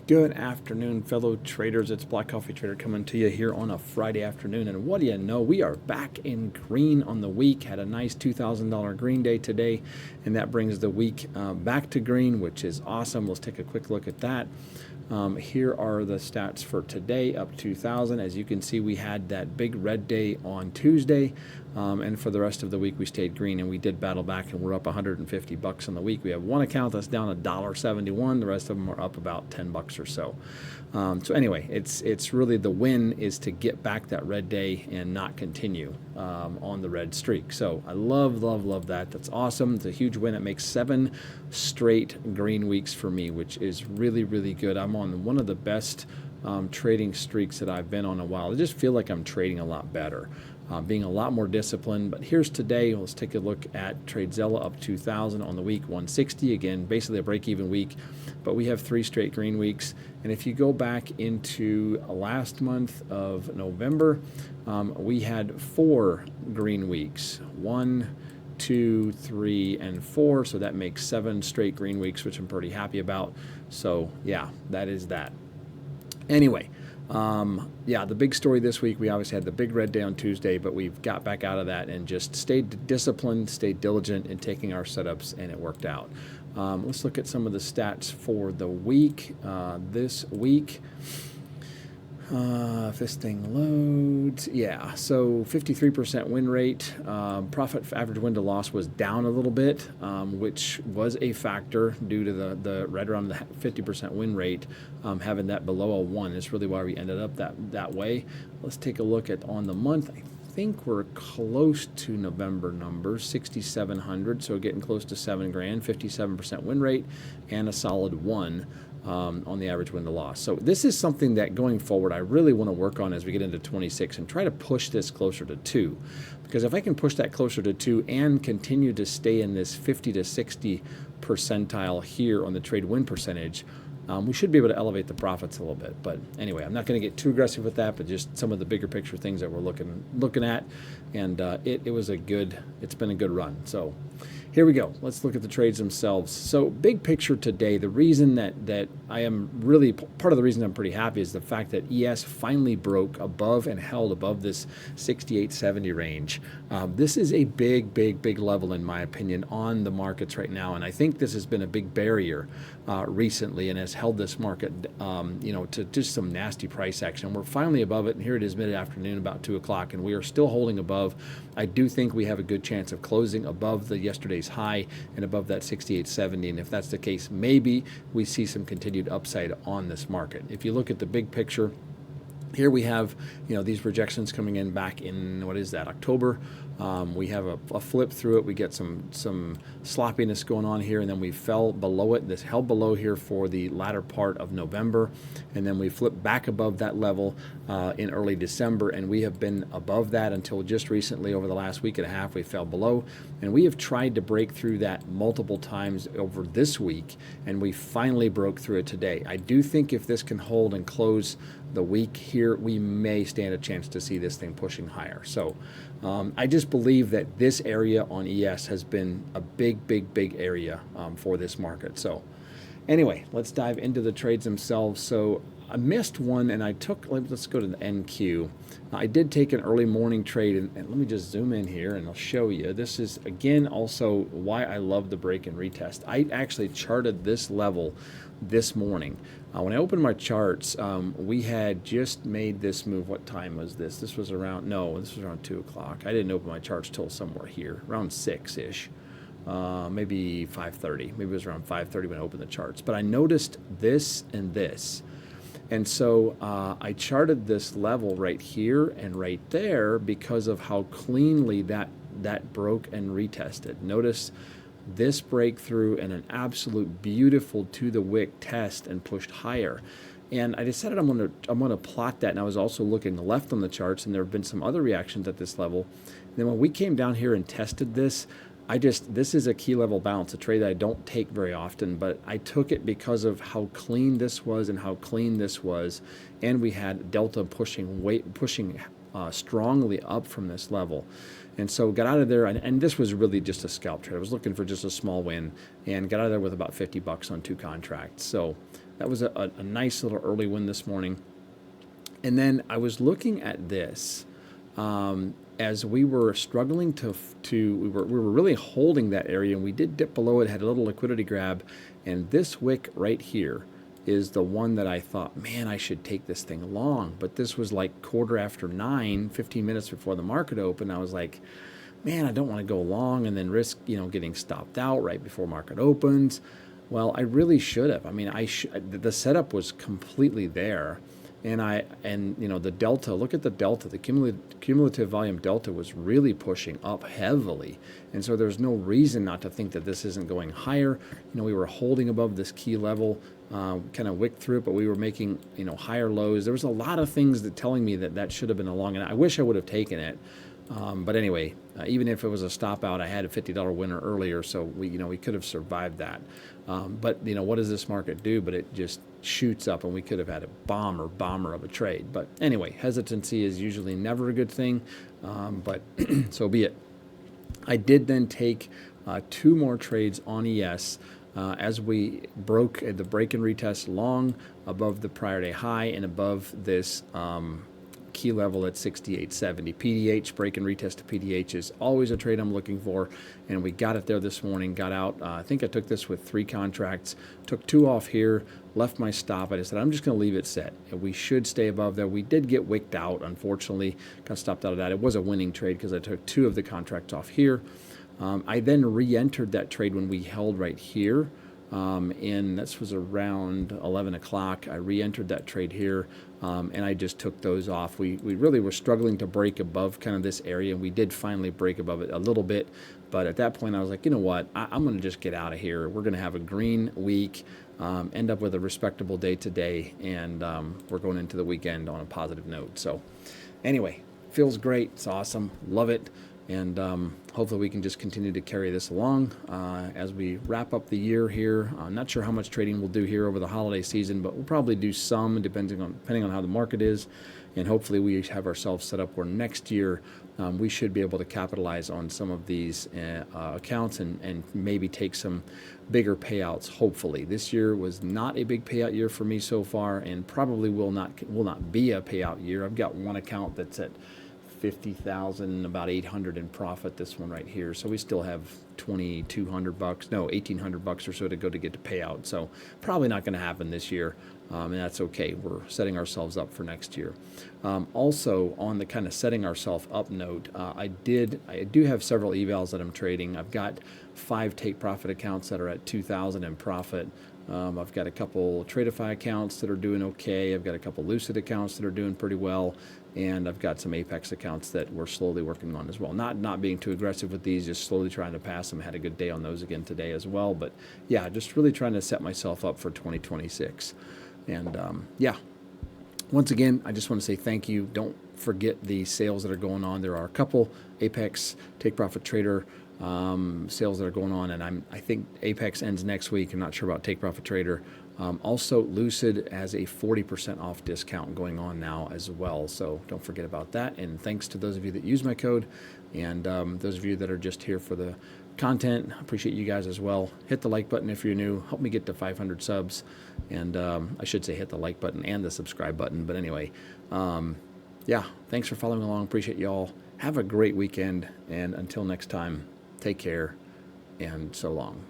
Good afternoon, fellow traders. It's Black Coffee Trader coming to you here on a Friday afternoon. And what do you know? We are back in green on the week. Had a nice $2,000 green day today, and that brings the week back to green, which is awesome. Let's take a quick look at that. Here are the stats for today, up 2,000. As you can see, we had that big red day on Tuesday, and for the rest of the week we stayed green, and we did battle back, and we're up 150 bucks on the week. We have one account that's down $1.71. The rest of them are up about 10 bucks or so. So anyway, it's really the win is to get back that red day and not continue on the red streak. So I love that. That's awesome. It's a huge win. It makes 7 straight green weeks for me, which is really good. I'm on one of the best trading streaks that I've been on in a while. I just feel like I'm trading a lot better, being a lot more disciplined. But here's today. Let's take a look at TradeZella, up 2,000 on the week, 160 again, basically a break-even week. But we have 3 straight green weeks. And if you go back into last month of November, we had 4 green weeks. 1, 2, 3, and 4. So that makes 7 straight green weeks, which I'm pretty happy about. So yeah, that is that. Anyway, yeah, the big story this week, we obviously had the big red day on Tuesday, but we've got back out of that and just stayed disciplined, stayed diligent in taking our setups, and it worked out. Let's look at some of the stats for the week. This week, if this thing loads, yeah, so 53% win rate. Profit average win to loss was down a little bit, which was a factor due to the right around the 50% win rate. Having that below a 1 is really why we ended up that way. Let's take a look at on the month. I think we're close to November numbers, 6,700, so getting close to 7 grand, 57% win rate, and a solid 1 on the average win to loss. So this is something that going forward I really want to work on as we get into 26 and try to push this closer to 2. Because if I can push that closer to 2 and continue to stay in this 50 to 60 percentile here on the trade win percentage, we should be able to elevate the profits a little bit. But anyway, I'm not going to get too aggressive with that, but just some of the bigger picture things that we're looking at. And it's been a good run. So here we go. Let's look at the trades themselves. So big picture today, the reason that I am really, part of the reason I'm pretty happy is the fact that ES finally broke above and held above this 68.70 range. This is a big level in my opinion on the markets right now. And I think this has been a big barrier recently and has held this market, to just some nasty price action. We're finally above it, and here it is mid-afternoon, about 2 o'clock, and we are still holding above. I do think we have a good chance of closing above the yesterday's high and above that 68.70, and if that's the case, maybe we see some continued upside on this market. If you look at the big picture, here we have, these projections coming in back in, what is that, October. We have a flip through it. We get some sloppiness going on here, and then we fell below it. This held below here for the latter part of November, and then we flipped back above that level in early December, and we have been above that until just recently. Over the last week and a half, we fell below, and we have tried to break through that multiple times over this week, and we finally broke through it today. I do think if this can hold and close the week here, we may stand a chance to see this thing pushing higher. So I just believe that this area on ES has been a big area for this market. So anyway, let's dive into the trades themselves. So I missed one, and let's go to the NQ. I did take an early morning trade, and let me just zoom in here and I'll show you. This is, again, also why I love the break and retest. I actually charted this level this morning. When I opened my charts, we had just made this move. What time was this? This was around 2 o'clock. I didn't open my charts till somewhere here, around 6-ish. Maybe 5:30. Maybe it was around 5:30 when I opened the charts. But I noticed this and this. And so I charted this level right here and right there because of how cleanly that broke and retested. Notice this breakthrough and an absolute beautiful to the wick test and pushed higher. And I decided I'm going to plot that. And I was also looking left on the charts, and there have been some other reactions at this level. And then when we came down here and tested this, this is a key level balance, a trade that I don't take very often, but I took it because of how clean this was and how clean this was, and we had Delta pushing strongly up from this level. And so got out of there, and this was really just a scalp trade. I was looking for just a small win and got out of there with about 50 bucks on 2 contracts. So that was a nice little early win this morning. And then I was looking at this as we were struggling we were really holding that area, and we did dip below it, had a little liquidity grab, and this wick right here is the one that I thought, man, I should take this thing long. But this was like 9:15, 15 minutes before the market opened. I was like, man, I don't want to go long and then risk, getting stopped out right before market opens. Well, I really should have. I mean, the setup was completely there. And the delta, look at the delta, the cumulative volume delta was really pushing up heavily. And so there's no reason not to think that this isn't going higher. We were holding above this key level, kind of wicked through it, but we were making, higher lows. There was a lot of things that telling me that should have been a long, and I wish I would have taken it. But anyway, even if it was a stop out, I had a $50 winner earlier, so we could have survived that. But what does this market do? But it just shoots up, and we could have had a bomber of a trade. But anyway, hesitancy is usually never a good thing, but so be it. I did then take 2 more trades on ES as we broke the break and retest long above the prior day high and above this key level at 68.70. PDH, break and retest to PDH is always a trade I'm looking for, and we got it there this morning, got out. I think I took this with 3 contracts, took 2 off here, left my stop. I just said, I'm just going to leave it set. And we should stay above there. We did get wicked out, unfortunately, got stopped out of that. It was a winning trade because I took 2 of the contracts off here. I then re-entered that trade when we held right here. And this was around 11 o'clock. I re-entered that trade here, and I just took those off. We really were struggling to break above kind of this area, and we did finally break above it a little bit. But at that point, I was like, you know what? I'm going to just get out of here. We're going to have a green week, end up with a respectable day today, and we're going into the weekend on a positive note. So anyway, feels great. It's awesome. Love it. And hopefully we can just continue to carry this along as we wrap up the year here. I'm not sure how much trading we'll do here over the holiday season, but we'll probably do some depending on how the market is. And hopefully we have ourselves set up where next year we should be able to capitalize on some of these accounts and maybe take some bigger payouts, hopefully. This year was not a big payout year for me so far, and probably will not be a payout year. I've got one account that's at 50,000, about 800 in profit, this one right here. So we still have $1,800 or so to go to get to payout. So probably not going to happen this year, and that's okay. We're setting ourselves up for next year. Also, on the kind of setting ourselves up note, I do have several evals that I'm trading. I've got 5 take profit accounts that are at 2,000 in profit. I've got a couple Tradeify accounts that are doing okay. I've got a couple Lucid accounts that are doing pretty well. And I've got some Apex accounts that we're slowly working on as well. Not being too aggressive with these, just slowly trying to pass them. Had a good day on those again today as well. But yeah, just really trying to set myself up for 2026. And yeah, once again, I just want to say thank you. Don't forget the sales that are going on. There are a couple Apex Take Profit Trader sales that are going on, and I think Apex ends next week. I'm not sure about Take Profit Trader. Also, Lucid has a 40% off discount going on now as well, so don't forget about that. And thanks to those of you that use my code, and those of you that are just here for the content, I appreciate you guys as well. Hit the like button if you're new. Help me get to 500 subs, and I should say hit the like button and the subscribe button. But anyway, yeah, thanks for following along. Appreciate y'all. Have a great weekend, and until next time, take care, and so long.